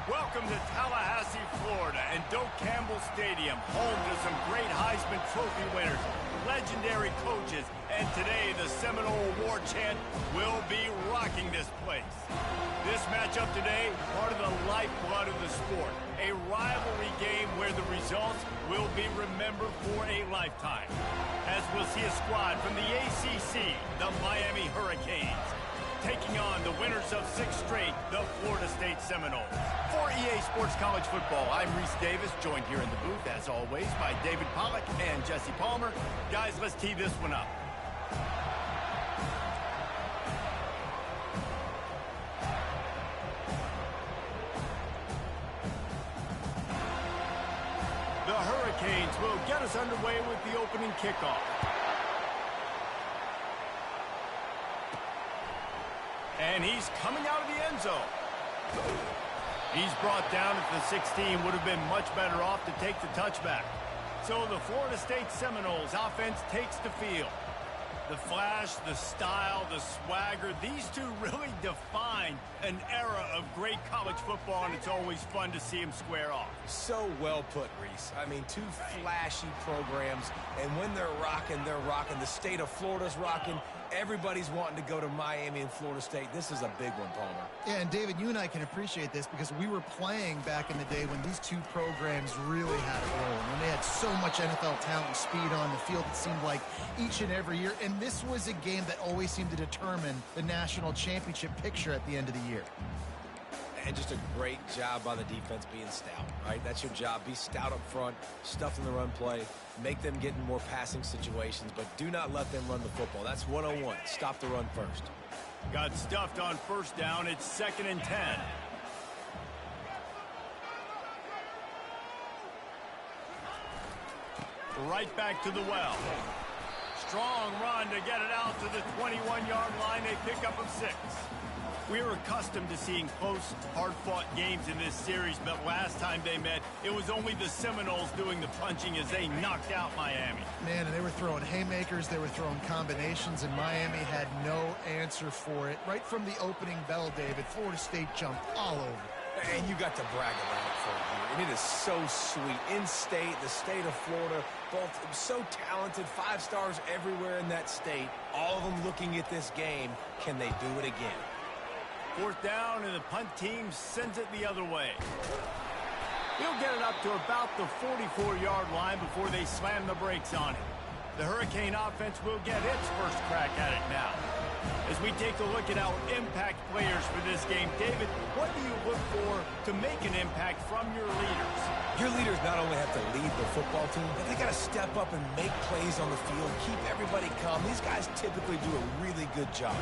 Welcome to Tallahassee, Florida, and Doak Campbell Stadium, home to some great Heisman Trophy winners, legendary coaches, and today the Seminole War Chant will be rocking this place. This matchup today, part of the lifeblood of the sport, a rivalry game where the results will be remembered for a lifetime. As we'll see a squad from the ACC, the Miami Hurricanes, taking on the winners of 6 straight, the Florida State Seminoles. For EA Sports College Football, I'm Reese Davis, joined here in the booth, as always, by David Pollack and Jesse Palmer. Guys, let's tee this one up. The Hurricanes will get us underway with the opening kickoff. And he's coming out of the end zone. He's brought down at the 16. Would have been much better off to take the touchback. So the Florida State Seminoles offense takes the field. The flash, the style, the swagger, these two really define an era of great college football, and it's always fun to see them square off. So well put, Reese. I mean, 2 flashy programs, and when they're rocking, they're rocking. The state of Florida's rocking. Everybody's wanting to go to Miami and Florida State. This is a big one, Palmer. Yeah, and David, you and I can appreciate this because we were playing back in the day when these 2 programs really had it rolling. When they had so much NFL talent and speed on the field, it seemed like each and every year. And this was a game that always seemed to determine the national championship picture at the end of the year. And just a great job by the defense being stout, right? That's your job. Be stout up front, stuff in the run play, make them get in more passing situations, but do not let them run the football. That's 101. Stop the run first. Got stuffed on first down. It's 2nd and 10. Right back to the well. Strong run to get it out to the 21-yard line. They pick up of 6. We're accustomed to seeing close, hard-fought games in this series, but last time they met, it was only the Seminoles doing the punching as they knocked out Miami. Man, and they were throwing haymakers, they were throwing combinations, and Miami had no answer for it. Right from the opening bell, David, Florida State jumped all over. And you got to brag about it for a year. And it is so sweet. In-state, the state of Florida, both so talented, 5 stars everywhere in that state. All of them looking at this game. Can they do it again? 4th down, and the punt team sends it the other way. He'll get it up to about the 44-yard line before they slam the brakes on it. The Hurricane offense will get its first crack at it now. As we take a look at our impact players for this game, David, what do you look for to make an impact from your leaders? Your leaders not only have to lead the football team, but they got to step up and make plays on the field, keep everybody calm. These guys typically do a really good job.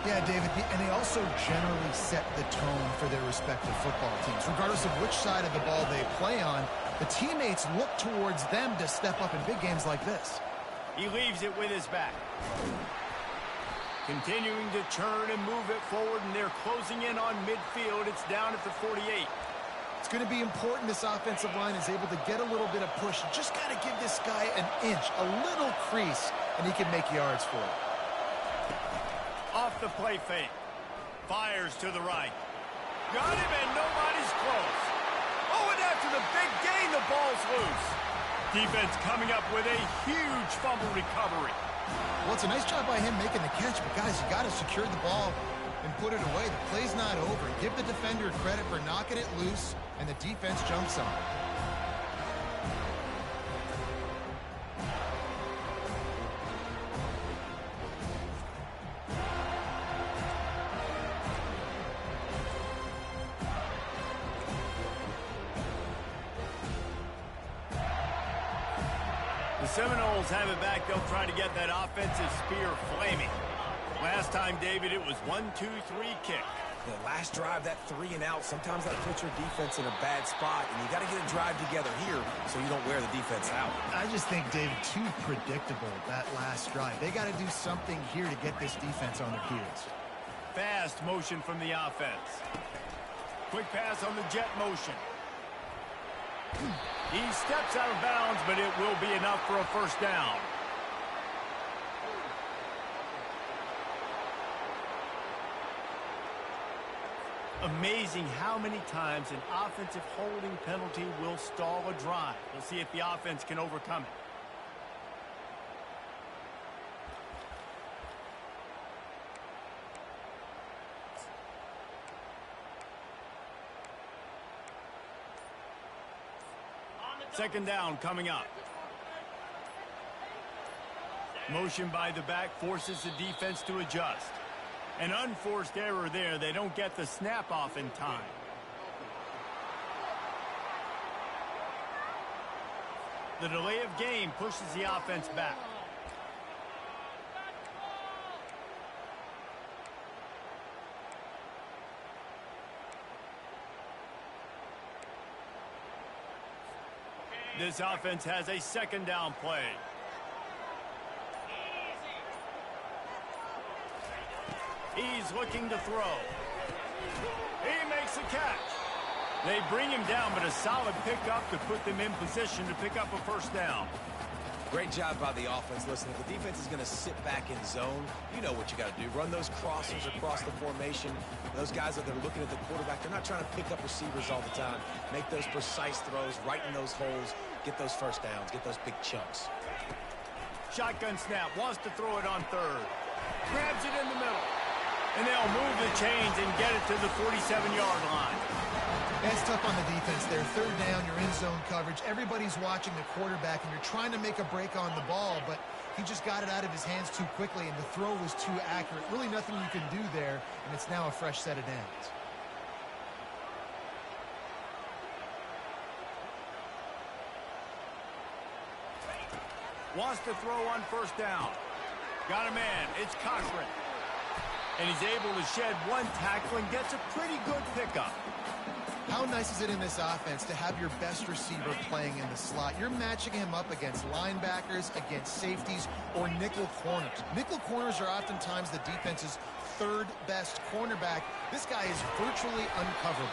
Yeah, David, and they also generally set the tone for their respective football teams. Regardless of which side of the ball they play on, the teammates look towards them to step up in big games like this. He leaves it with his back. Continuing to churn and move it forward, and they're closing in on midfield. It's down at the 48. It's going to be important this offensive line is able to get a little bit of push. Just got to give this guy an inch, a little crease, and he can make yards for it. Off the play fake. Fires to the right. Got him, and nobody's close. Oh, and after the big gain, the ball's loose. Defense coming up with a huge fumble recovery. Well, it's a nice job by him making the catch, but guys, you got to secure the ball and put it away. The play's not over. Give the defender credit for knocking it loose, and the defense jumps on it. The Seminoles have it back. They'll try to get that offensive spear flaming. Last time, David, it was 1-2-3 kick. The last drive, that 3 and out, sometimes that puts your defense in a bad spot, and you got to get a drive together here so you don't wear the defense out. I just think, David, too predictable, that last drive. They got to do something here to get this defense on their heels. Fast motion from the offense. Quick pass on the jet motion. He steps out of bounds, but it will be enough for a first down. Amazing how many times an offensive holding penalty will stall a drive. We'll see if the offense can overcome it. Second down coming up. Motion by the back forces the defense to adjust. An unforced error there. They don't get the snap off in time. The delay of game pushes the offense back. This offense has a second down play. He's looking to throw. He makes a catch. They bring him down, but a solid pickup to put them in position to pick up a first down. Great job by the offense. Listen, if the defense is going to sit back in zone, you know what you got to do. Run those crossers across the formation. Those guys that are looking at the quarterback, they're not trying to pick up receivers all the time. Make those precise throws, right in those holes, get those first downs, get those big chunks. Shotgun snap, wants to throw it on third. Grabs it in the middle. And they'll move the chains and get it to the 47-yard line. That's tough on the defense there. Third down, you're in zone coverage. Everybody's watching the quarterback, and you're trying to make a break on the ball, but he just got it out of his hands too quickly, and the throw was too accurate. Really nothing you can do there, and it's now a fresh set of downs. Wants to throw on first down. Got a man. It's Cochran. And he's able to shed one tackle and gets a pretty good pickup. How nice is it in this offense to have your best receiver playing in the slot? You're matching him up against linebackers, against safeties, or nickel corners. Nickel corners are oftentimes the defense's third best cornerback. This guy is virtually uncoverable.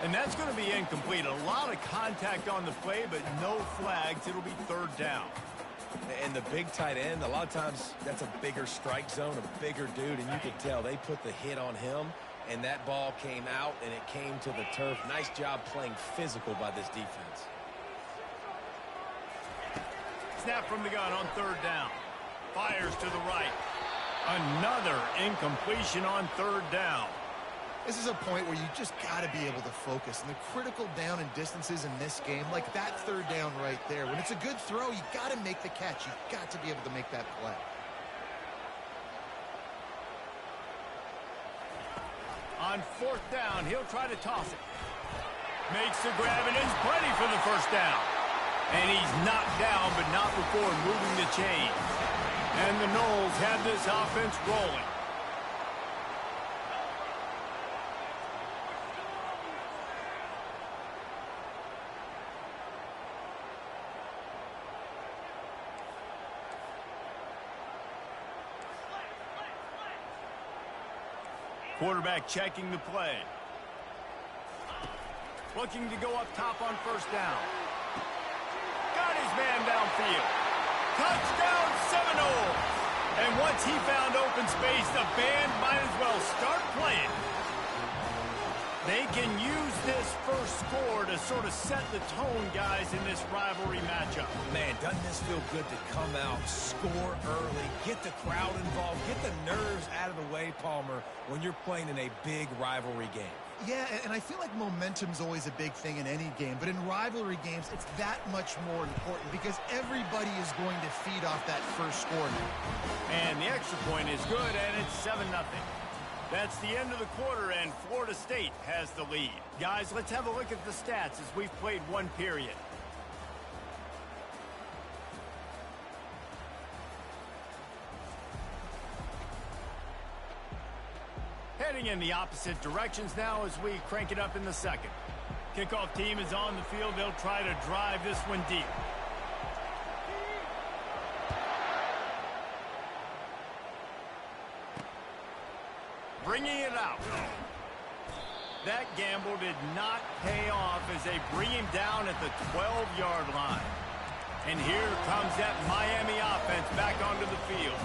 And that's going to be incomplete. A lot of contact on the play, but no flags. It'll be third down. And the big tight end, a lot of times that's a bigger strike zone, a bigger dude, and you can tell they put the hit on him, and that ball came out, and it came to the turf. Nice job playing physical by this defense. Snap from the gun on third down. Fires to the right. Another incompletion on third down. This is a point where you just got to be able to focus. And the critical down and distances in this game, like that third down right there, when it's a good throw, you got to make the catch. You've got to be able to make that play. On fourth down, he'll try to toss it. Makes the grab, and it's plenty for the first down. And he's knocked down, but not before moving the chains. And the Noles have this offense rolling. Quarterback checking the play. Looking to go up top on first down. Got his man downfield. Touchdown Seminoles! And once he found open space, the band might as well start playing. They can use this first score to sort of set the tone, guys, in this rivalry matchup. Man, doesn't this feel good to come out, score early, get the crowd involved, get the nerves out of the way, Palmer, when you're playing in a big rivalry game. Yeah, and I feel like momentum's always a big thing in any game, but in rivalry games, it's that much more important because everybody is going to feed off that first score now. And the extra point is good, and it's 7-0. That's the end of the quarter, and Florida State has the lead. Guys, let's have a look at the stats as we've played one period. Heading in the opposite directions now as we crank it up in the second. Kickoff team is on the field. They'll try to drive this one deep. Bringing it out. That gamble did not pay off as they bring him down at the 12-yard line. And here comes that Miami offense back onto the field.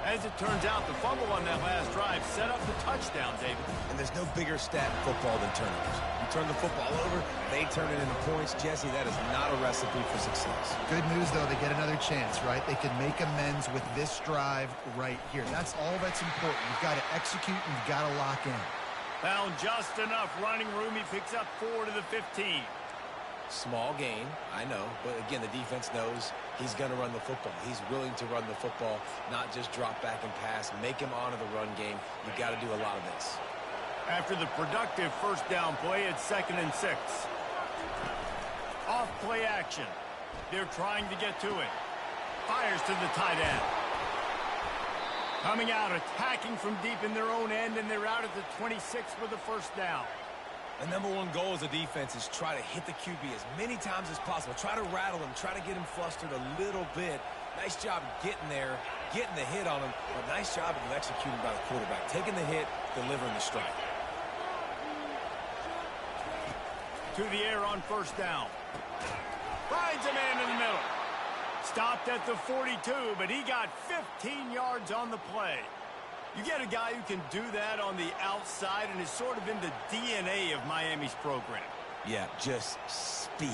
As it turns out, the fumble on that last drive set up the touchdown, David. And there's no bigger stat in football than turnovers. You turn the football over, they turn it into points. Jesse, that is not a recipe for success. Good news, though, they get another chance, right? They can make amends with this drive right here. That's all that's important. You've got to execute and you've got to lock in. Found just enough running room. He picks up 4 to the 15. Small gain, I know, but again, the defense knows he's going to run the football. He's willing to run the football, not just drop back and pass, make him honor the run game. You've got to do a lot of this. After the productive first down play, it's 2nd and 6. Off play action. They're trying to get to it. Fires to the tight end. Coming out, attacking from deep in their own end, and they're out at the 26 with the first down. The number one goal as a defense is try to hit the QB as many times as possible. Try to rattle him. Try to get him flustered a little bit. Nice job getting there, getting the hit on him, but nice job of executing by the quarterback. Taking the hit, delivering the strike. To the air on first down. Finds a man in the middle. Stopped at the 42, but he got 15 yards on the play. You get a guy who can do that on the outside and is sort of in the DNA of Miami's program. Yeah, just speed.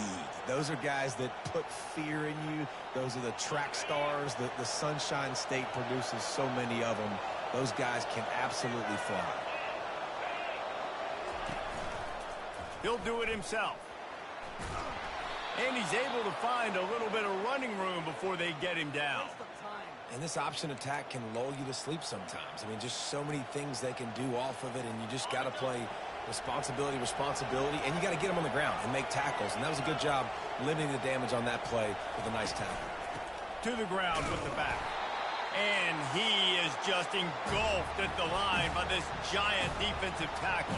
Those are guys that put fear in you. Those are the track stars. The Sunshine State produces so many of them. Those guys can absolutely fly. He'll do it himself. And he's able to find a little bit of running room before they get him down. And this option attack can lull you to sleep sometimes. I mean, just so many things they can do off of it, and you just got to play responsibility, and you got to get them on the ground and make tackles. And that was a good job limiting the damage on that play with a nice tackle. To the ground with the back. And he is just engulfed at the line by this giant defensive tackle.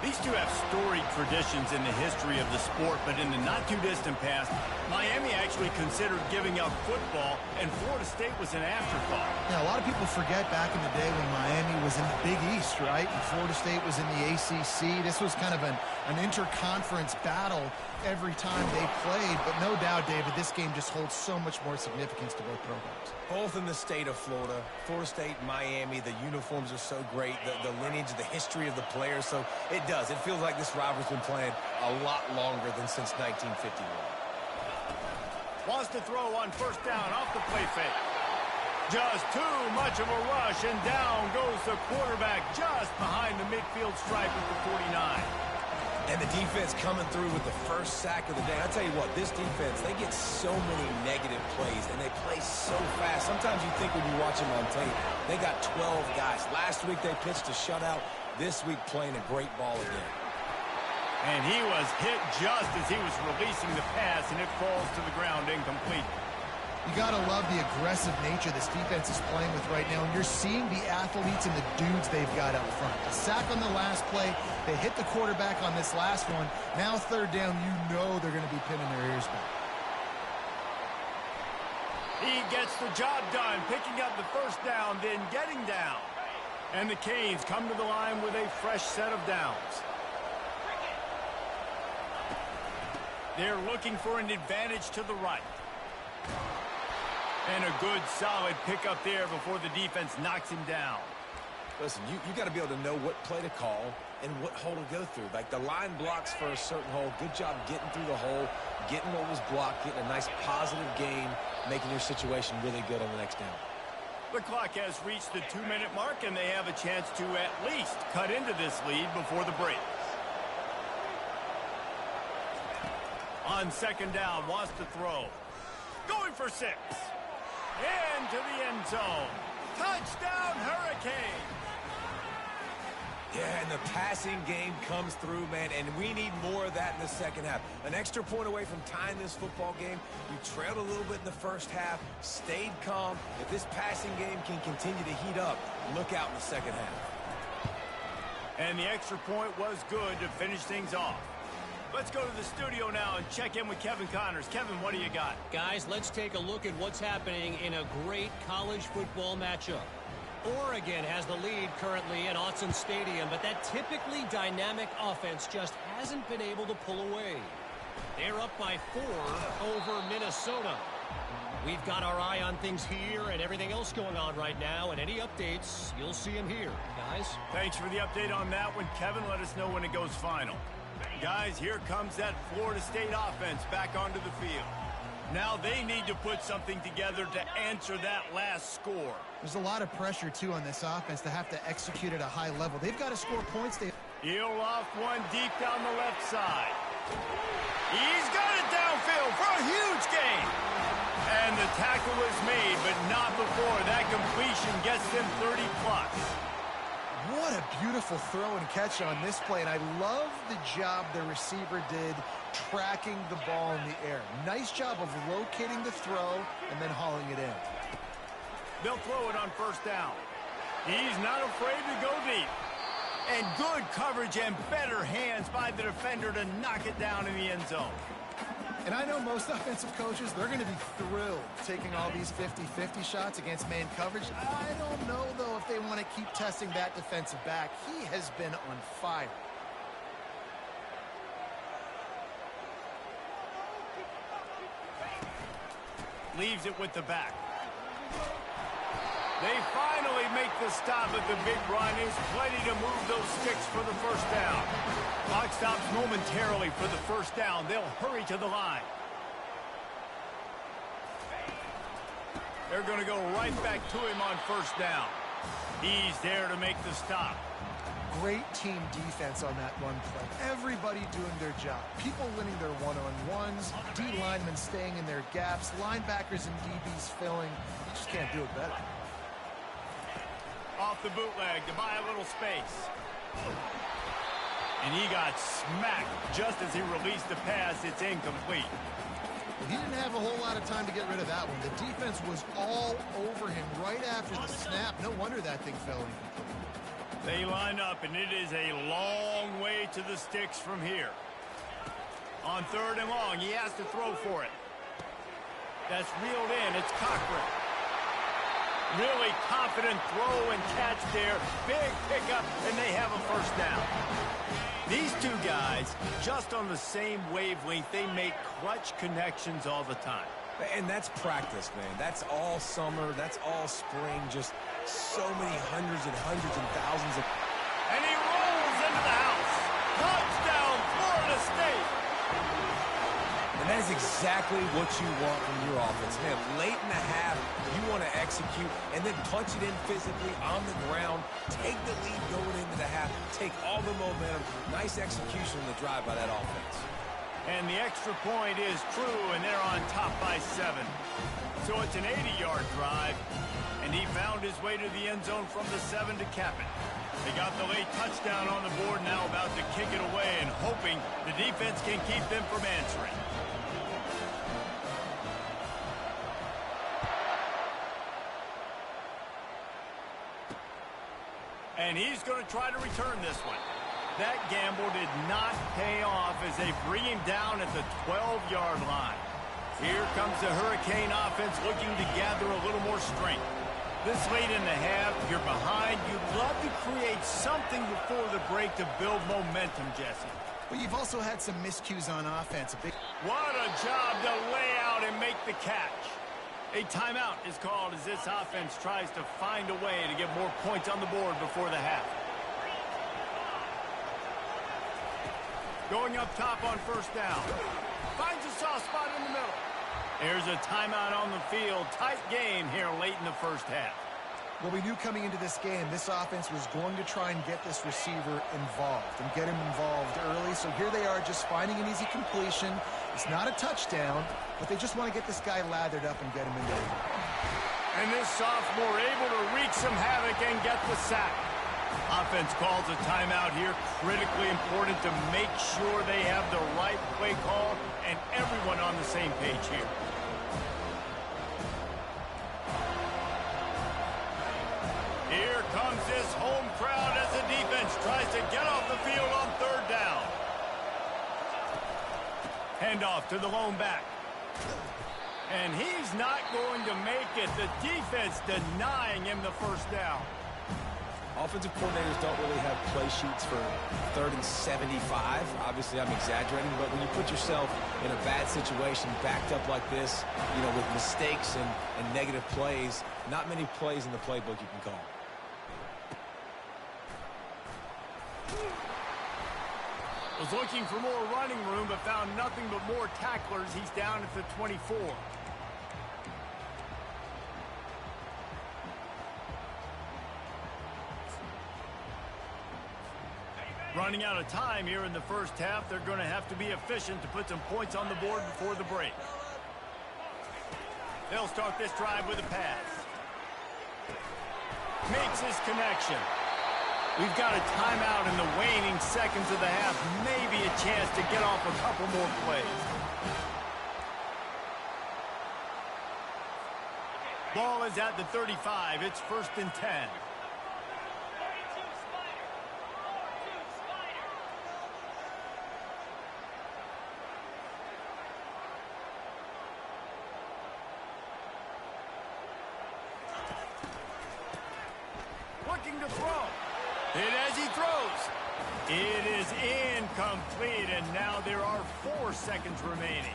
These two have storied traditions in the history of the sport, but in the not-too-distant past, Miami actually considered giving up football, and Florida State was an afterthought. Yeah, a lot of people forget back in the day when Miami was in the Big East, right? And Florida State was in the ACC. This was kind of an interconference battle every time they played, but no doubt, David, this game just holds so much more significance to both programs. Both in the state of Florida, Florida State, Miami, the uniforms are so great, the lineage, the history of the players, so it does. It feels like this rivalry's been playing a lot longer than since 1951. Wants to throw on first down off the play fake. Just too much of a rush, and down goes the quarterback just behind the midfield stripe at the 49. And the defense coming through with the first sack of the day. I tell you what, this defense, they get so many negative plays, and they play so fast. Sometimes you think when you watch them on tape, they got 12 guys. Last week they pitched a shutout. This week playing a great ball again. And he was hit just as he was releasing the pass, and it falls to the ground incomplete. You got to love the aggressive nature this defense is playing with right now, and you're seeing the athletes and the dudes they've got up front. A sack on the last play, they hit the quarterback on this last one. Now third down, you know they're going to be pinning their ears back. He gets the job done, picking up the first down, then getting down. And the Canes come to the line with a fresh set of downs. They're looking for an advantage to the right. And a good, solid pickup there before the defense knocks him down. Listen, you got to be able to know what play to call and what hole to go through. Like the line blocks for a certain hole. Good job getting through the hole, getting what was blocked, getting a nice positive gain, making your situation really good on the next down. The clock has reached the 2-minute mark, and they have a chance to at least cut into this lead before the break. On second down, wants to throw. Going for 6. Into the end zone. Touchdown, Hurricane. Yeah, and the passing game comes through, man, and we need more of that in the second half. An extra point away from tying this football game. You trailed a little bit in the first half, stayed calm. If this passing game can continue to heat up, look out in the second half. And the extra point was good to finish things off. Let's go to the studio now and check in with Kevin Connors. Kevin, what do you got? Guys, let's take a look at what's happening in a great college football matchup. Oregon has the lead currently at Autzen Stadium, but that typically dynamic offense just hasn't been able to pull away. They're up by 4 over Minnesota. We've got our eye on things here and everything else going on right now, and any updates, you'll see them here. Guys? Thanks for the update on that one, Kevin. Let us know when it goes final. Guys, here comes that Florida State offense back onto the field. Now they need to put something together to answer that last score. There's a lot of pressure, too, on this offense to have to execute at a high level. They've got to score points. He'll off one deep down the left side. He's got it downfield for a huge gain. And the tackle was made, but not before that completion gets them 30-plus. What a beautiful throw and catch on this play, and I love the job the receiver did tracking the ball in the air. Nice job of locating the throw and then hauling it in. They'll throw it on first down. He's not afraid to go deep. And good coverage and better hands by the defender to knock it down in the end zone. And I know most offensive coaches, they're going to be thrilled taking all these 50-50 shots against man coverage. I don't know, though, if they want to keep testing that defensive back. He has been on fire. Leaves it with the back. They finally make the stop at the big run. Is plenty to move those sticks for the first down. Clock stops momentarily for the first down. They'll hurry to the line. They're going to go right back to him on first down. He's there to make the stop. Great team defense on that run play. Everybody doing their job. People winning their one-on-ones, D linemen staying in their gaps, linebackers and DBs filling. You just can't do it better. Off the bootleg to buy a little space. And he got smacked just as he released the pass. It's incomplete. He didn't have a whole lot of time to get rid of that one. The defense was all over him right after the snap. No wonder that thing fell incomplete. They line up, and it is a long way to the sticks from here. On third and long, he has to throw for it. That's reeled in. It's Cochran. Really confident throw and catch there. Big pickup, and they have a first down. These two guys, just on the same wavelength, they make clutch connections all the time. And that's practice, man. That's all summer. That's all spring. Just so many hundreds and thousands of... And he rolls into the house. Touchdown, Florida State. And that is exactly what you want from your offense. Man, late in the half, you want to execute and then punch it in physically on the ground. Take the lead going into the half. Take all the momentum. Nice execution on the drive by that offense. And the extra point is true, and they're on top by 7. So it's an 80-yard drive, and he found his way to the end zone from the 7 to cap it. They got the late touchdown on the board, now about to kick it away and hoping the defense can keep them from answering. And he's going to try to return this one. That gamble did not pay off as they bring him down at the 12-yard line. Here comes the Hurricane offense looking to gather a little more strength. This late in the half, you're behind. You'd love to create something before the break to build momentum, Jesse. But you've also had some miscues on offense. What a job to lay out and make the catch. A timeout is called as this offense tries to find a way to get more points on the board before the half. Going up top on first down. Finds a soft spot in the middle. There's a timeout on the field. Tight game here late in the first half. Well, we knew coming into this game, this offense was going to try and get this receiver involved and get him involved early. So here they are just finding an easy completion. It's not a touchdown, but they just want to get this guy lathered up and get him in there. And this sophomore able to wreak some havoc and get the sack. Offense calls a timeout here. Critically important to make sure they have the right play call and everyone on the same page here. Here comes this home crowd as the defense tries to get off the field on third down. Handoff to the lone back. And he's not going to make it. The defense denying him the first down. offensive coordinators don't really have play sheets for 3rd and 75. Obviously, I'm exaggerating, but when you put yourself in a bad situation, backed up like this, you know, with mistakes and negative plays, not many plays in the playbook you can call. Was looking for more running room, but found nothing but more tacklers. He's down at the 24. Running out of time here in the first half. They're going to have to be efficient to put some points on the board before the break. They'll start this drive with a pass. Makes his connection. We've got a timeout in the waning seconds of the half. Maybe a chance to get off a couple more plays. Ball is at the 35. It's 1st and 10. Looking to throw. And as he throws, it is incomplete, and now there are 4 seconds remaining.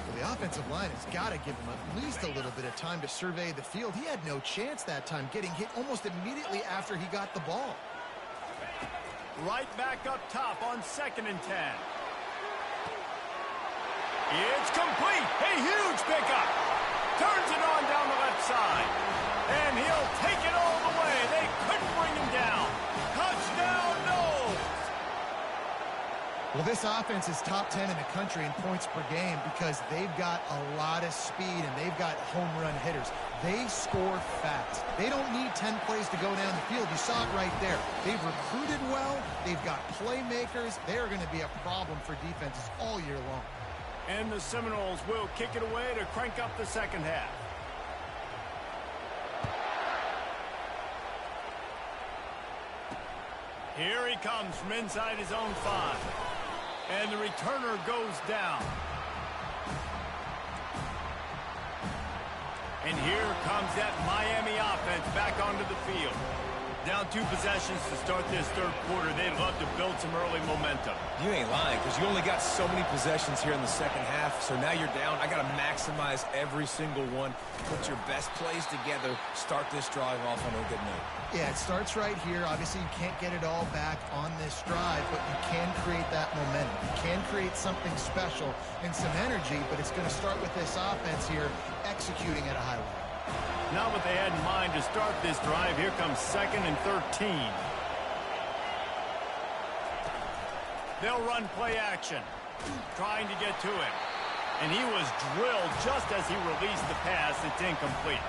Well, the offensive line has got to give him at least a little bit of time to survey the field. He had no chance that time, getting hit almost immediately after he got the ball. Right back up top on 2nd and 10. It's complete. A huge pickup. Turns it on down the left side. And he'll take it all the way. They couldn't bring him down. Touchdown, Knowles. Well, this offense is top 10 in the country in points per game because they've got a lot of speed and they've got home run hitters. They score fast. They don't need 10 plays to go down the field. You saw it right there. They've recruited well. They've got playmakers. They're going to be a problem for defenses all year long. And the Seminoles will kick it away to crank up the second half. Here he comes from inside his own 5. And the returner goes down. And here comes that Miami offense back onto the field. Down 2 possessions to start this 3rd quarter. They'd love to build some early momentum. You ain't lying, because you only got so many possessions here in the second half, so now you're down. I got to maximize every single one. Put your best plays together. Start this drive off on a good note. Yeah, it starts right here. Obviously, you can't get it all back on this drive, but you can create that momentum. You can create something special and some energy, but it's going to start with this offense here executing at a high level. Not what they had in mind to start this drive. Here comes 2nd and 13. They'll run play action, trying to get to him. And he was drilled just as he released the pass. It's incomplete.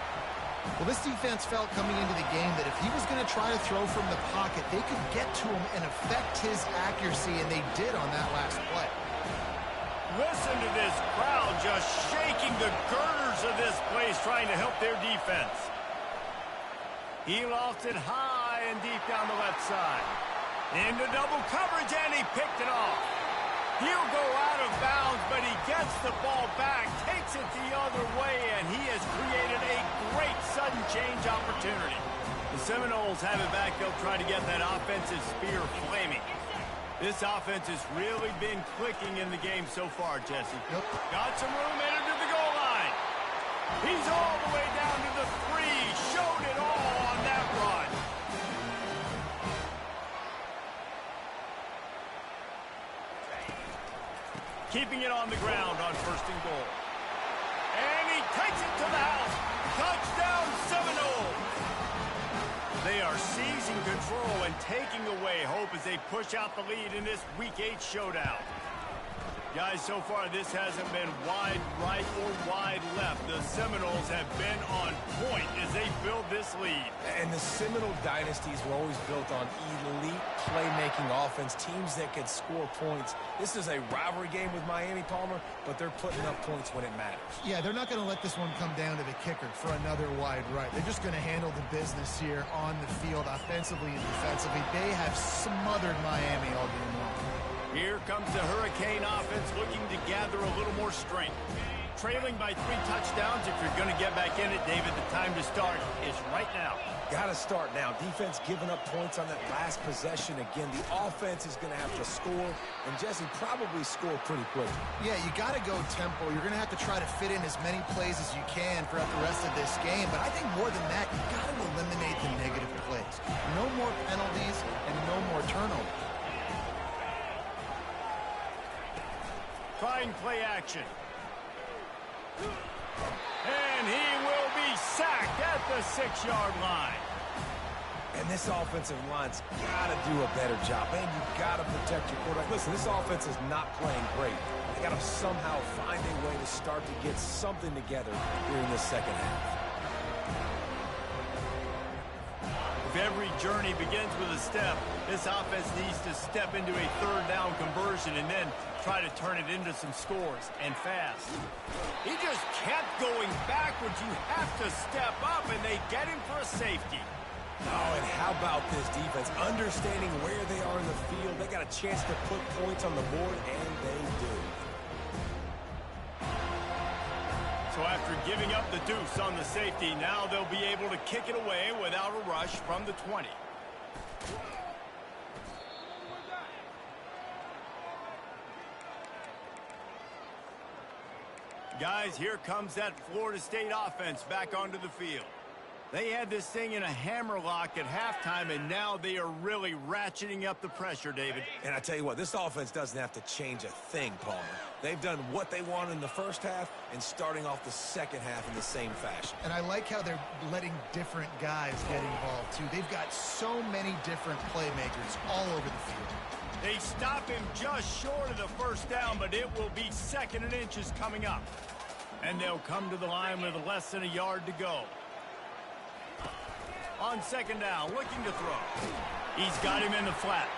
Well, this defense felt coming into the game that if he was going to try to throw from the pocket, they could get to him and affect his accuracy, and they did on that last play. Listen to this crowd just shaking the girders of this place, trying to help their defense. He lost it high and deep down the left side. Into double coverage, and he picked it off. He'll go out of bounds, but he gets the ball back, takes it the other way, and he has created a great sudden change opportunity. The Seminoles have it back. They'll try to get that offensive spear flaming. This offense has really been clicking in the game so far, Jesse. Yep. Got some room headed to the goal line. He's all the way down to the 3. Showed it all on that run. Keeping it on the ground on 1st and goal. And he takes it to the house. Touchdown, Seminoles. They are seizing control and taking away hope as they push out the lead in this Week 8 showdown. Guys, so far this hasn't been wide right or wide left. The Seminoles have been on point as they build this lead. And the Seminole dynasties were always built on elite playmaking offense, teams that could score points. This is a rivalry game with Miami, Palmer, but they're putting up points when it matters. Yeah, they're not going to let this one come down to the kicker for another wide right. They're just going to handle the business here on the field offensively and defensively. They have smothered Miami all game long. Here comes the Hurricane offense looking to gather a little more strength. Trailing by 3 touchdowns. If you're going to get back in it, David, the time to start is right now. Got to start now. Defense giving up points on that last possession. Again, the offense is going to have to score, and Jesse probably score pretty quickly. Yeah, you got to go tempo. You're going to have to try to fit in as many plays as you can throughout the rest of this game. But I think more than that, you got to eliminate the negative plays. No more penalties and no more turnovers. Trying play action. And he will be sacked at the 6-yard line. And this offensive line's got to do a better job. Man, you got to protect your quarterback. Listen, this offense is not playing great. They got to somehow find a way to start to get something together during the second half. If every journey begins with a step, this offense needs to step into a third down conversion and then try to turn it into some scores, and fast. He just kept going backwards. You have to step up, and they get him for a safety. Oh, and how about this defense? Understanding where they are in the field. They got a chance to put points on the board, and they do. So after giving up the deuce on the safety, now they'll be able to kick it away without a rush from the 20. Guys, here comes that Florida State offense back onto the field. They had this thing in a hammerlock at halftime, and now they are really ratcheting up the pressure, David. And I tell you what, this offense doesn't have to change a thing, Palmer. They've done what they want in the first half and starting off the second half in the same fashion. And I like how they're letting different guys get involved, too. They've got so many different playmakers all over the field. They stop him just short of the first down, but it will be 2nd and inches coming up. And they'll come to the line with less than a yard to go. On 2nd down, looking to throw. He's got him in the flat.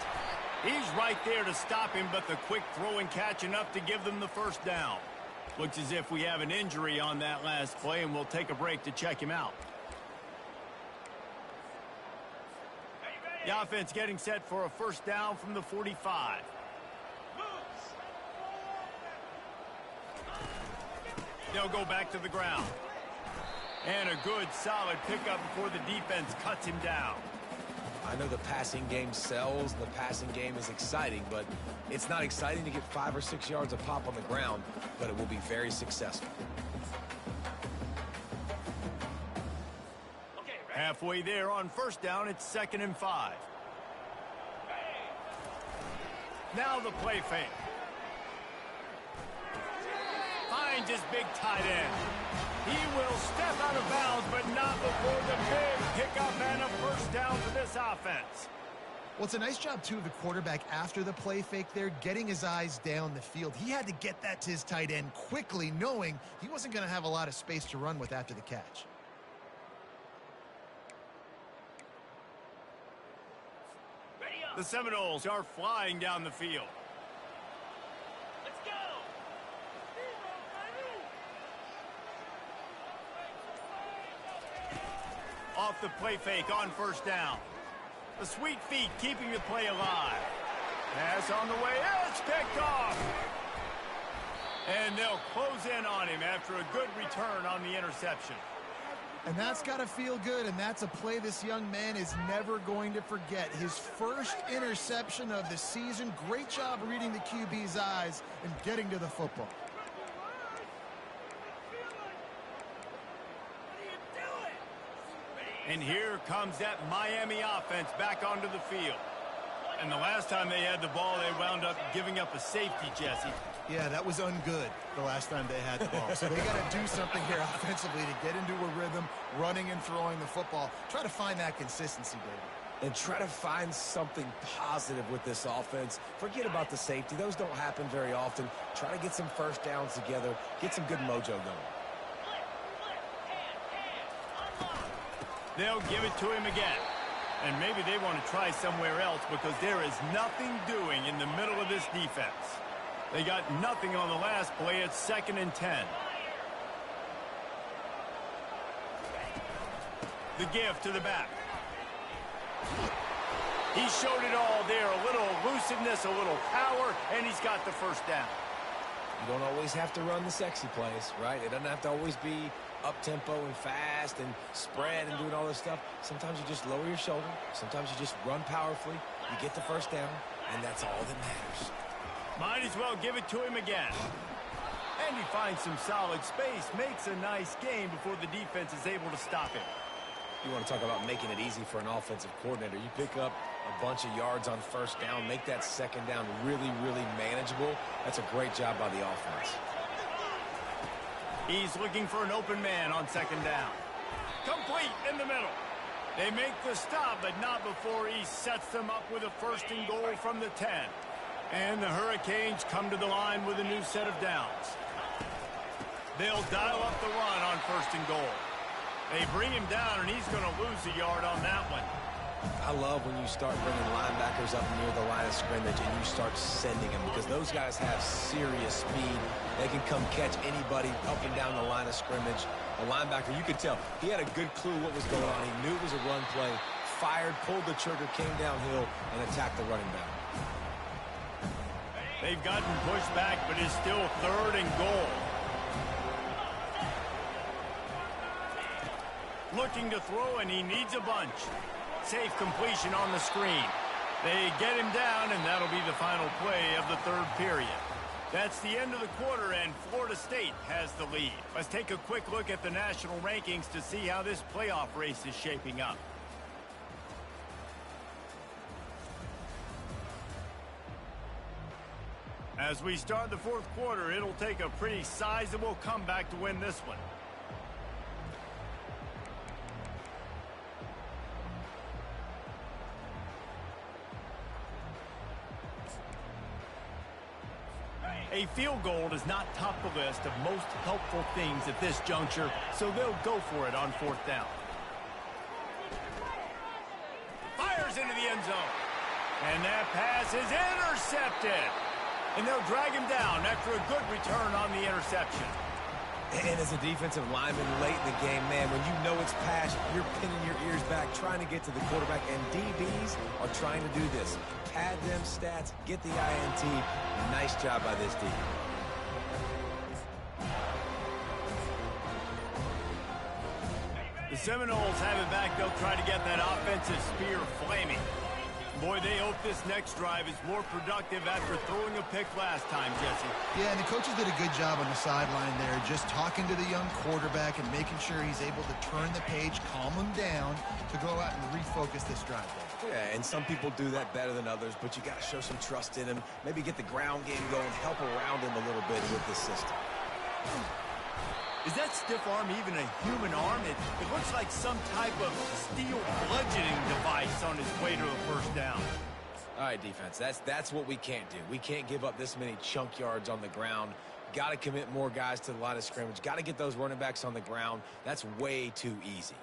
He's right there to stop him, but the quick throw and catch enough to give them the first down. Looks as if we have an injury on that last play, and we'll take a break to check him out. The offense getting set for a first down from the 45. They'll go back to the ground. And a good, solid pickup before the defense cuts him down. I know the passing game sells, the passing game is exciting, but it's not exciting to get 5 or 6 yards of pop on the ground, but it will be very successful. Halfway there on first down, it's 2nd and 5. Now the play fake. Finds his big tight end. He will step out of bounds, but not before the big pickup and a first down for this offense. Well, it's a nice job, too, of the quarterback after the play fake there, getting his eyes down the field. He had to get that to his tight end quickly, knowing he wasn't going to have a lot of space to run with after the catch. The Seminoles are flying down the field. Let's go! Off the play fake on first down. The sweet feet keeping the play alive. Pass on the way. It's picked off. And they'll close in on him after a good return on the interception. And that's got to feel good, and that's a play this young man is never going to forget. His first interception of the season. Great job reading the QB's eyes and getting to the football. And here comes that Miami offense back onto the field. And the last time they had the ball, they wound up giving up a safety, Jesse. Yeah, that was ungood the last time they had the ball. So they got to do something here offensively to get into a rhythm, running and throwing the football. Try to find that consistency, David. And try to find something positive with this offense. Forget about the safety. Those don't happen very often. Try to get some first downs together. Get some good mojo going. They'll give it to him again. And maybe they want to try somewhere else because there is nothing doing in the middle of this defense. They got nothing on the last play. It's 2nd and 10. The give to the back. He showed it all there. A little elusiveness, a little power, and he's got the first down. You don't always have to run the sexy plays, right? It doesn't have to always be up-tempo and fast and spread and doing all this stuff. Sometimes you just lower your shoulder. Sometimes you just run powerfully. You get the first down, and that's all that matters. Might as well give it to him again. And he finds some solid space, makes a nice gain before the defense is able to stop him. You want to talk about making it easy for an offensive coordinator. You pick up a bunch of yards on first down, make that second down really, really manageable. That's a great job by the offense. He's looking for an open man on second down. Complete in the middle. They make the stop, but not before he sets them up with a first and goal from the 10. And the Hurricanes come to the line with a new set of downs. They'll dial up the run on first and goal. They bring him down, and he's going to lose a yard on that one. I love when you start bringing linebackers up near the line of scrimmage and you start sending them, because those guys have serious speed. They can come catch anybody up and down the line of scrimmage. A linebacker, you could tell, he had a good clue what was going on. He knew it was a run play, fired, pulled the trigger, came downhill, and attacked the running back. They've gotten pushed back, but it's still third and goal. Looking to throw, and he needs a bunch. Safe completion on the screen. They get him down, and that'll be the final play of the third period. That's the end of the quarter, and Florida State has the lead. Let's take a quick look at the national rankings to see how this playoff race is shaping up. As we start the fourth quarter, it'll take a pretty sizable comeback to win this one. A field goal does not top the list of most helpful things at this juncture, so they'll go for it on fourth down. Fires into the end zone. And that pass is intercepted. And they'll drag him down after a good return on the interception. And as a defensive lineman late in the game, man, when you know it's passed, you're pinning your ears back, trying to get to the quarterback, and DBs are trying to do this. Pad them stats, get the INT. Nice job by this D. The Seminoles have it back. They'll try to get that offensive spear flaming. Boy, they hope this next drive is more productive after throwing a pick last time, Jesse. Yeah, and the coaches did a good job on the sideline there, just talking to the young quarterback and making sure he's able to turn the page, calm him down to go out and refocus this drive there. Yeah, and some people do that better than others, but you got to show some trust in him. Maybe get the ground game going, help around him a little bit with this system. Is that stiff arm even a human arm? It looks like some type of steel bludgeoning device on his way to a first down. All right, defense, that's what we can't do. We can't give up this many chunk yards on the ground. Got to commit more guys to the line of scrimmage. Got to get those running backs on the ground. That's way too easy.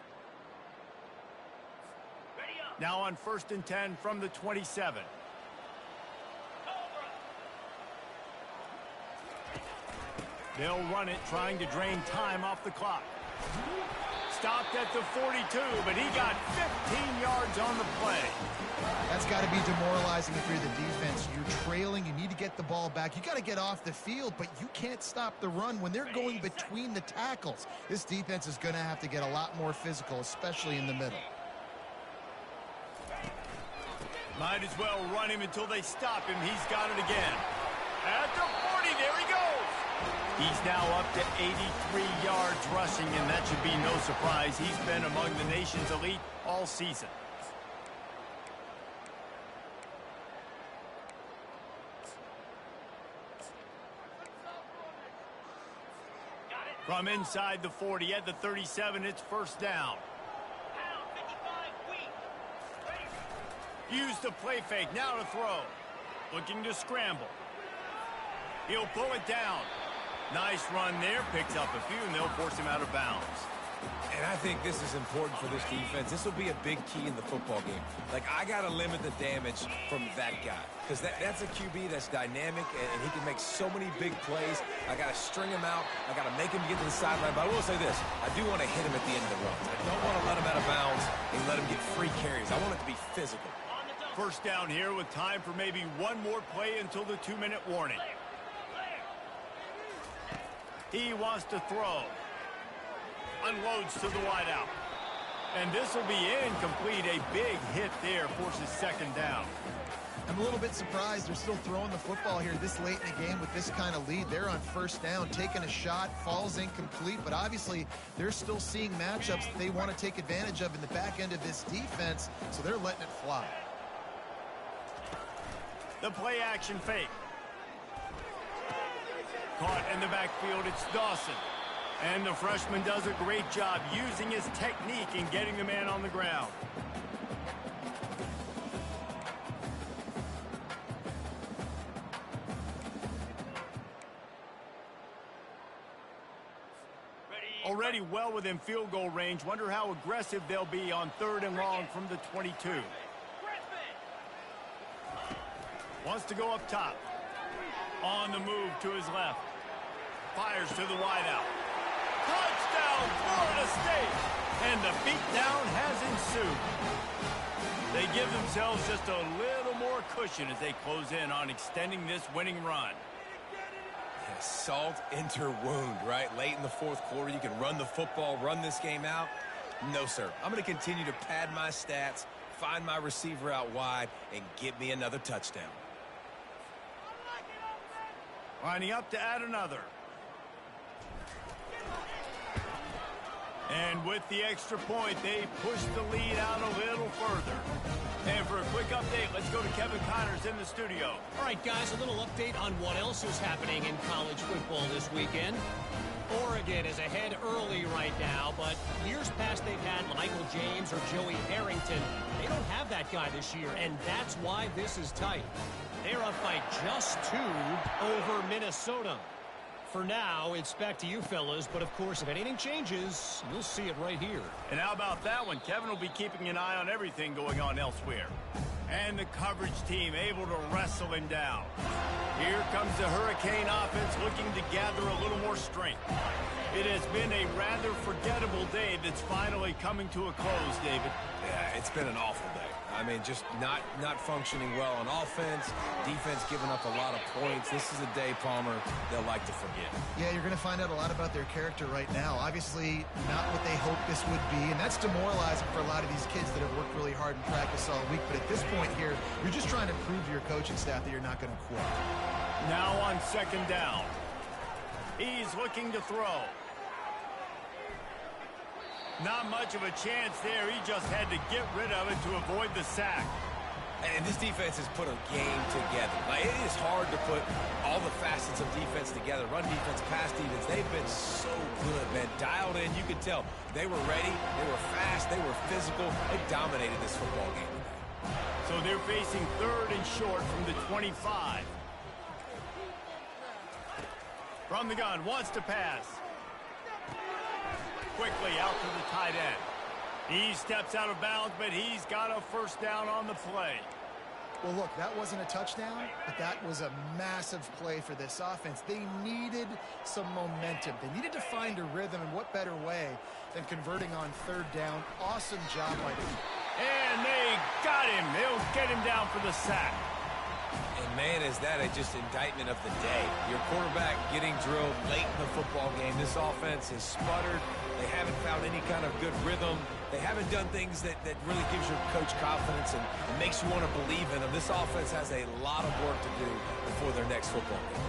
Now on 1st and 10 from the 27. They'll run it, trying to drain time off the clock. Stopped at the 42, but he got 15 yards on the play. That's got to be demoralizing if you're the defense. You're trailing. You need to get the ball back. You got to get off the field, but you can't stop the run when they're going between the tackles. This defense is going to have to get a lot more physical, especially in the middle. Might as well run him until they stop him. He's got it again. At the 40, there he goes. He's now up to 83 yards rushing, and that should be no surprise. He's been among the nation's elite all season. From inside the 40 at the 37, it's first down. Use the play fake, now to throw. Looking to scramble. He'll pull it down. Nice run there, picks up a few, and they'll force him out of bounds. And I think this is important for this defense. This will be a big key in the football game. Like, I got to limit the damage from that guy, because that's a QB that's dynamic, and he can make so many big plays. I got to string him out. I got to make him get to the sideline. But I will say this. I do want to hit him at the end of the run. I don't want to let him out of bounds and let him get free carries. I want it to be physical. First down here with time for maybe one more play until the 2-minute warning. He wants to throw. Unloads to the wideout. And this will be incomplete. A big hit there forces second down. I'm a little bit surprised they're still throwing the football here this late in the game with this kind of lead. They're on first down, taking a shot, falls incomplete, but obviously they're still seeing matchups that they want to take advantage of in the back end of this defense, so they're letting it fly. The play action fake. Caught in the backfield, it's Dawson. And the freshman does a great job using his technique and getting the man on the ground. Already well within field goal range. Wonder how aggressive they'll be on 3rd and long from the 22. Wants to go up top. On the move to his left. Fires to the wideout. Touchdown, Florida State! And the beatdown has ensued. They give themselves just a little more cushion as they close in on extending this winning run. Salt into wound, right? Late in the 4th quarter, you can run the football, run this game out. No, sir. I'm going to continue to pad my stats, find my receiver out wide, and get me another touchdown. Lining up to add another. And with the extra point, they push the lead out a little further. And for a quick update, let's go to Kevin Connors in the studio. All right, guys, a little update on what else is happening in college football this weekend. Oregon is ahead early right now, but years past they've had Michael James or Joey Harrington. They don't have that guy this year, and that's why this is tight. They're up by just 2 over Minnesota. For now, it's back to you fellas, but of course, if anything changes, you'll see it right here. And how about that one? Kevin will be keeping an eye on everything going on elsewhere. And the coverage team able to wrestle him down. Here comes the Hurricane offense looking to gather a little more strength. It has been a rather forgettable day that's finally coming to a close, David. Yeah, it's been an awful day. I mean, just not functioning well on offense, defense giving up a lot of points. This is a day, Palmer, they'll like to forget. Yeah, you're going to find out a lot about their character right now. Obviously, not what they hoped this would be, and that's demoralizing for a lot of these kids that have worked really hard in practice all week. But at this point here, you're just trying to prove to your coaching staff that you're not going to quit. Now on second down. He's looking to throw. Not much of a chance there. He just had to get rid of it to avoid the sack. And this defense has put a game together. Like, it is hard to put all the facets of defense together. Run defense, pass defense. They've been so good, man. Dialed in. You could tell they were ready. They were fast. They were physical. They dominated this football game today. So they're facing 3rd and short from the 25. From the gun, wants to pass. Quickly out to the tight end. He steps out of bounds, but he's got a first down on the play. Well, look, that wasn't a touchdown, but that was a massive play for this offense. They needed some momentum. They needed to find a rhythm, and what better way than converting on 3rd down. Awesome job by them. And they got him. They'll get him down for the sack. And, man, is that just indictment of the day. Your quarterback getting drilled late in the football game. This offense has sputtered. They haven't found any kind of good rhythm. They haven't done things that really gives your coach confidence and makes you want to believe in them. This offense has a lot of work to do before their next football game.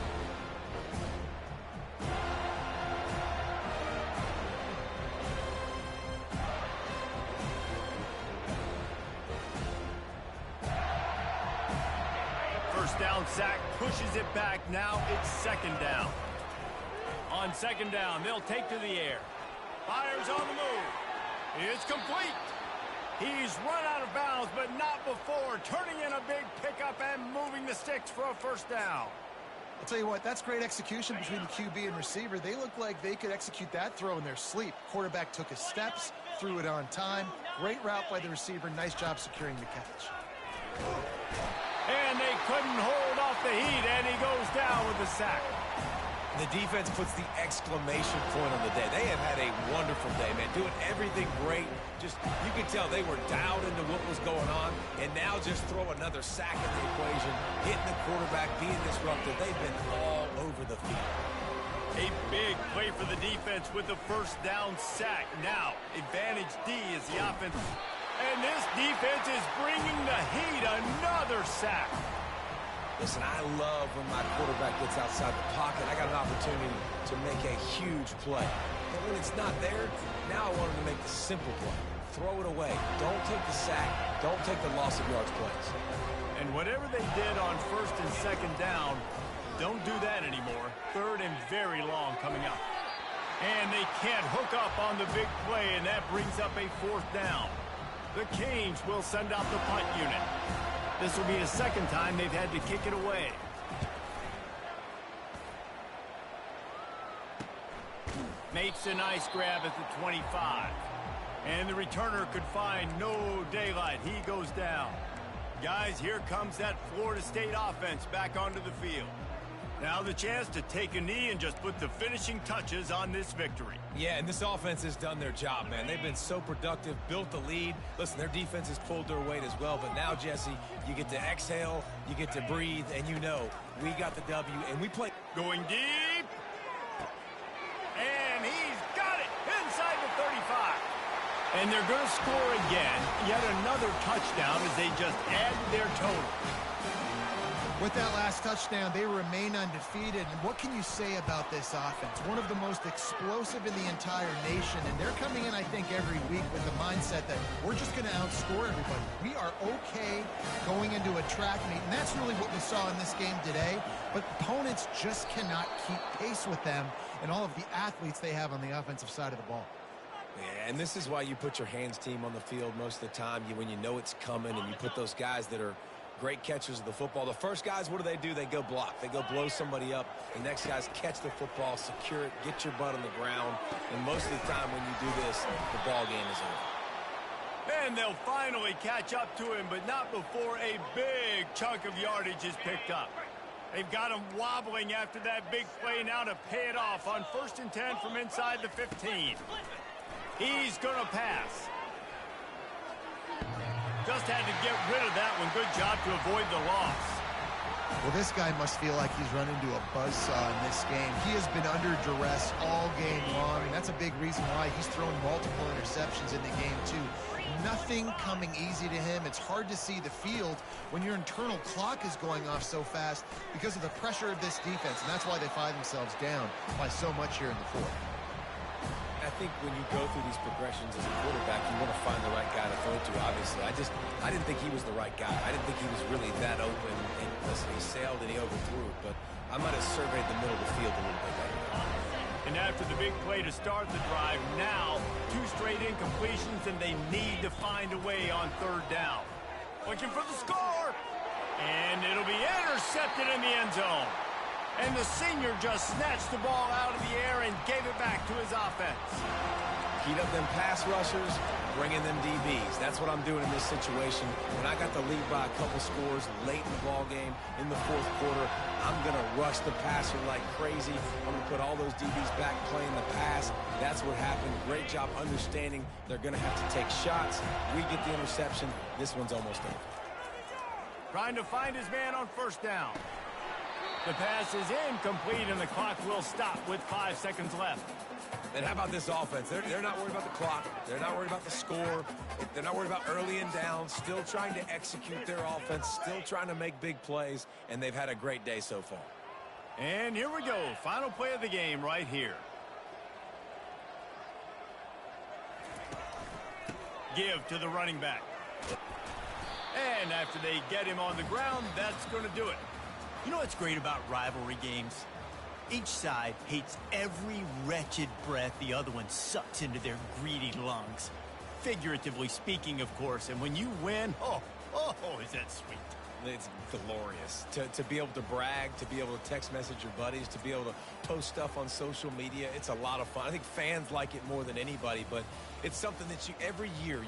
First down sack, pushes it back. Now it's second down. On second down, they'll take to the air. Fires on the move. It's complete. He's run out of bounds, but not before. Turning in a big pickup and moving the sticks for a first down. I'll tell you what, that's great execution between the QB and receiver. They look like they could execute that throw in their sleep. Quarterback took his steps, threw it on time. Great route by the receiver. Nice job securing the catch. And they couldn't hold off the heat, and he goes down with the sack. The defense puts the exclamation point on the day. They have had a wonderful day, man. Doing everything great. Just, you could tell they were dialed into what was going on. And now just throw another sack in the equation. Hitting the quarterback, being disruptive. They've been all over the field. A big play for the defense with the first down sack. Now, advantage D is the offense. And this defense is bringing the heat. Another sack. Listen, I love when my quarterback gets outside the pocket. I got an opportunity to make a huge play. But when it's not there, now I want him to make the simple play. Throw it away. Don't take the sack. Don't take the loss of yards plays. And whatever they did on first and second down, don't do that anymore. Third and very long coming up. And they can't hook up on the big play, and that brings up a fourth down. The Canes will send out the punt unit. This will be the second time they've had to kick it away. Makes a nice grab at the 25. And the returner could find no daylight. He goes down. Guys, here comes that Florida State offense back onto the field. Now the chance to take a knee and just put the finishing touches on this victory. Yeah, and this offense has done their job, man. They've been so productive, built the lead. Listen, their defense has pulled their weight as well. But now, Jesse, you get to exhale, you get to breathe, and you know we got the W, and we play. Going deep. And he's got it inside the 35. And they're going to score again. Yet another touchdown as they just add to their total. With that last touchdown, they remain undefeated. And what can you say about this offense? One of the most explosive in the entire nation. And they're coming in, I think, every week with the mindset that we're just going to outscore everybody. We are okay going into a track meet. And that's really what we saw in this game today. But opponents just cannot keep pace with them and all of the athletes they have on the offensive side of the ball. Yeah, and this is why you put your hands team on the field most of the time. When you know it's coming, and you put those guys that are great catchers of the football. The first guys, what do? They go block. They go blow somebody up. The next guys catch the football, secure it, get your butt on the ground. And most of the time when you do this, the ball game is over. And they'll finally catch up to him, but not before a big chunk of yardage is picked up. They've got him wobbling after that big play now to pay it off on 1st and 10 from inside the 15. He's going to pass. Just had to get rid of that one. Good job to avoid the loss. Well, this guy must feel like he's run into a buzzsaw in this game. He has been under duress all game long, and that's a big reason why he's thrown multiple interceptions in the game, too. Nothing coming easy to him. It's hard to see the field when your internal clock is going off so fast because of the pressure of this defense, and that's why they find themselves down by so much here in the fourth. I think when you go through these progressions as a quarterback, you want to find the right guy to throw to, obviously. I didn't think he was the right guy. I didn't think he was really that open. And listen, he sailed and he overthrew it, but I might have surveyed the middle of the field a little bit better. And after the big play to start the drive, now 2 straight incompletions, and they need to find a way on 3rd down. Looking for the score. And it'll be intercepted in the end zone. And the senior just snatched the ball out of the air and gave it back to his offense. Heat up them pass rushers, bring in them DBs. That's what I'm doing in this situation. When I got the lead by a couple scores late in the ball game, in the 4th quarter, I'm going to rush the passer like crazy. I'm going to put all those DBs back playing the pass. That's what happened. Great job understanding they're going to have to take shots. We get the interception. This one's almost over. Trying to find his man on 1st down. The pass is incomplete, and the clock will stop with 5 seconds left. And how about this offense? They're not worried about the clock. They're not worried about the score. They're not worried about early and down. Still trying to execute their offense. Still trying to make big plays. And they've had a great day so far. And here we go. Final play of the game right here. Give to the running back. And after they get him on the ground, that's going to do it. You know what's great about rivalry games? Each side hates every wretched breath the other one sucks into their greedy lungs. Figuratively speaking, of course. And when you win, oh, is that sweet. It's glorious to be able to brag, to be able to text message your buddies, to be able to post stuff on social media. It's a lot of fun. I think fans like it more than anybody, but it's something that every year